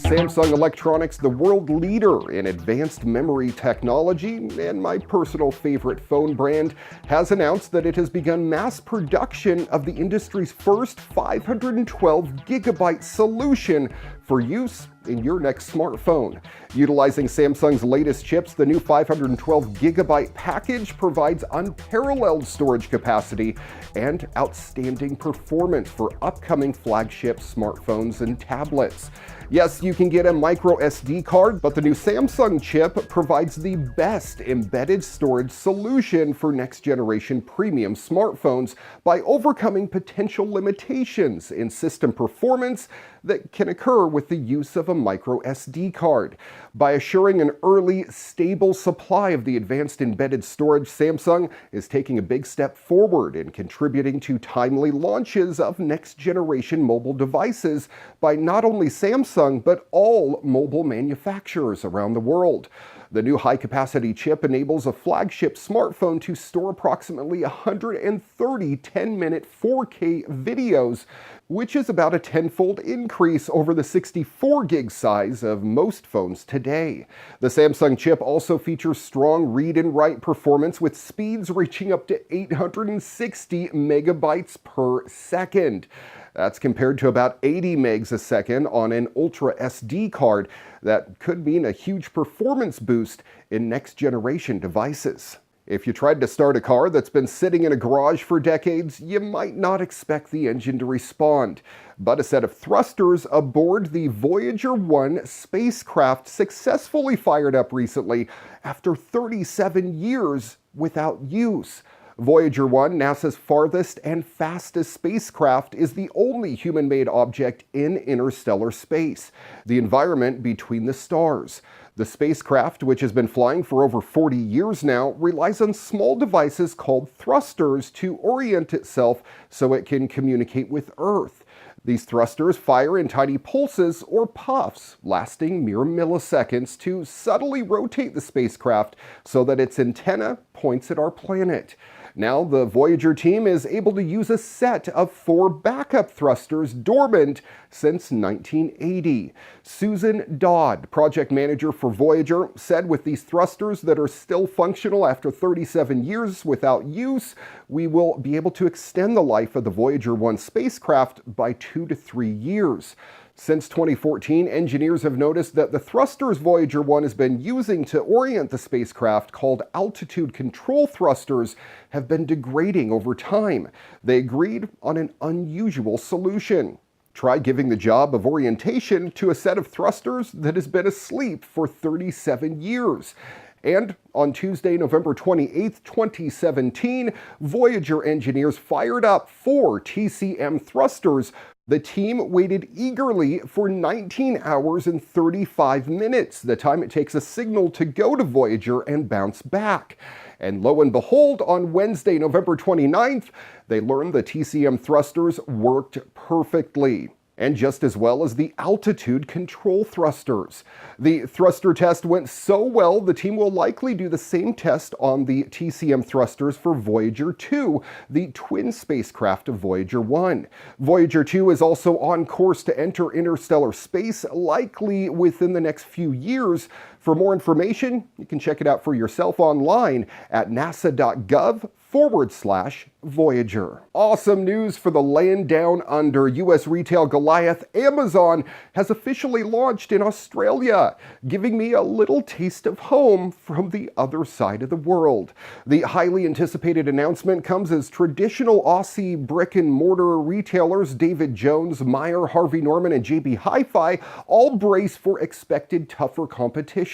Samsung Electronics, the world leader in advanced memory technology and my personal favorite phone brand, has announced that it has begun mass production of the industry's first 512 gigabyte solution for use in your next smartphone. Utilizing Samsung's latest chips, the new 512 gigabyte package provides unparalleled storage capacity and outstanding performance for upcoming flagship smartphones and tablets. Yes, you can get a micro SD card, but the new Samsung chip provides the best embedded storage solution for next-generation premium smartphones by overcoming potential limitations in system performance that can occur with the use of a micro SD card. By assuring an early, stable supply of the advanced embedded storage, Samsung is taking a big step forward in contributing to timely launches of next-generation mobile devices by not only Samsung, but all mobile manufacturers around the world. The new high-capacity chip enables a flagship smartphone to store approximately 130 10-minute 4K videos, which is about a tenfold increase over the 64 gig size of most phones today. The Samsung chip also features strong read and write performance with speeds reaching up to 860 megabytes per second. That's compared to about 80 megs a second on an Ultra SD card. That could mean a huge performance boost in next-generation devices. If you tried to start a car that's been sitting in a garage for decades, you might not expect the engine to respond. But a set of thrusters aboard the Voyager 1 spacecraft successfully fired up recently after 37 years without use. Voyager 1, NASA's farthest and fastest spacecraft, is the only human-made object in interstellar space, the environment between the stars. The spacecraft, which has been flying for over 40 years now, relies on small devices called thrusters to orient itself so it can communicate with Earth. These thrusters fire in tiny pulses or puffs, lasting mere milliseconds, to subtly rotate the spacecraft so that its antenna points at our planet. Now, the Voyager team is able to use a set of 4 backup thrusters dormant since 1980. Susan Dodd, project manager for Voyager, said with these thrusters that are still functional after 37 years without use, we will be able to extend the life of the Voyager 1 spacecraft by 2 to 3 years. Since 2014, engineers have noticed that the thrusters Voyager 1 has been using to orient the spacecraft, called altitude control thrusters, have been degrading over time. They agreed on an unusual solution. Try giving the job of orientation to a set of thrusters that has been asleep for 37 years. And on Tuesday, November 28, 2017, Voyager engineers fired up 4 TCM thrusters. The team waited eagerly for 19 hours and 35 minutes, the time it takes a signal to go to Voyager and bounce back. And lo and behold, on Wednesday, November 29th, they learned the TCM thrusters worked perfectly, and just as well as the altitude control thrusters. The thruster test went so well, the team will likely do the same test on the TCM thrusters for Voyager 2, the twin spacecraft of Voyager 1. Voyager 2 is also on course to enter interstellar space, likely within the next few years. For more information, you can check it out for yourself online at nasa.gov/Voyager. Awesome news for the land down under. U.S. retail Goliath Amazon has officially launched in Australia, giving me a little taste of home from the other side of the world. The highly anticipated announcement comes as traditional Aussie brick and mortar retailers David Jones, Myer, Harvey Norman, and JB Hi-Fi all brace for expected tougher competition.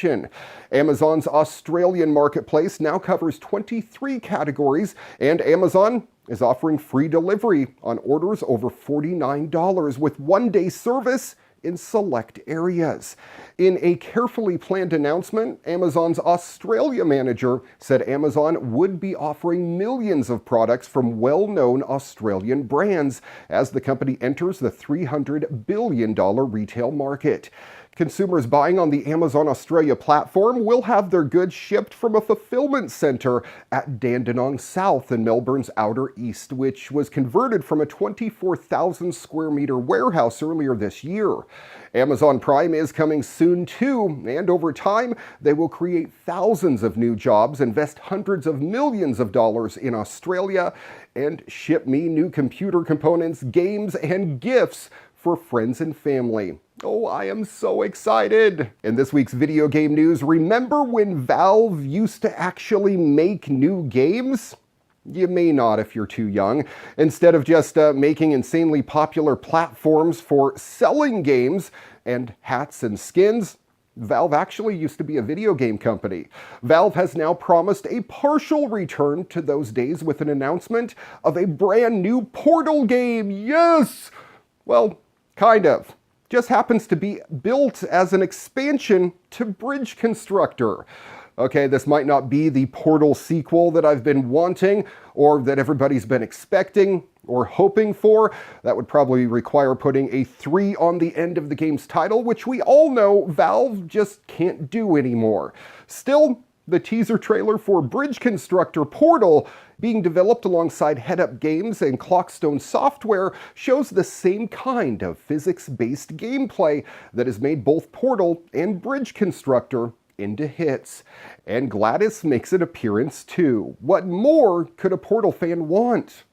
Amazon's Australian marketplace now covers 23 categories, and Amazon is offering free delivery on orders over $49 with one-day service in select areas. In a carefully planned announcement, Amazon's Australia manager said Amazon would be offering millions of products from well-known Australian brands as the company enters the $300 billion retail market. Consumers buying on the Amazon Australia platform will have their goods shipped from a fulfillment center at Dandenong South in Melbourne's Outer East, which was converted from a 24,000 square meter warehouse earlier this year. Amazon Prime is coming soon too, and over time, they will create thousands of new jobs, invest hundreds of millions of dollars in Australia, and ship me new computer components, games, and gifts for friends and family. Oh, I am so excited! In this week's video game news, remember when Valve used to actually make new games? You may not if you're too young. Instead of just making insanely popular platforms for selling games and hats and skins, Valve actually used to be a video game company. Valve has now promised a partial return to those days with an announcement of a brand new Portal game. Yes! Well, kind of. Just happens to be built as an expansion to Bridge Constructor. Okay, this might not be the Portal sequel that I've been wanting, or that everybody's been expecting or hoping for. That would probably require putting a 3 on the end of the game's title, which we all know Valve just can't do anymore. Still, the teaser trailer for Bridge Constructor Portal, being developed alongside Head Up Games and Clockstone Software, shows the same kind of physics-based gameplay that has made both Portal and Bridge Constructor into hits. And Gladys makes an appearance too. What more could a Portal fan want?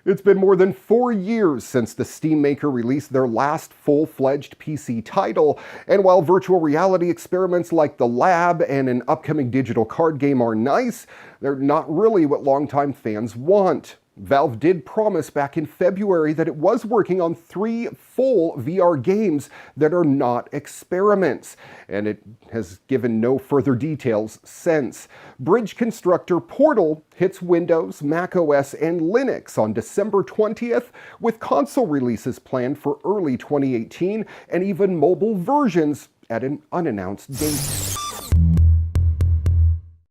It's been more than 4 years since the Steam maker released their last full-fledged PC title, and while virtual reality experiments like The Lab and an upcoming digital card game are nice, they're not really what longtime fans want. Valve did promise back in February that it was working on 3 full VR games that are not experiments, and it has given no further details since. Bridge Constructor Portal hits Windows, macOS, and Linux on December 20th, with console releases planned for early 2018 and even mobile versions at an unannounced date.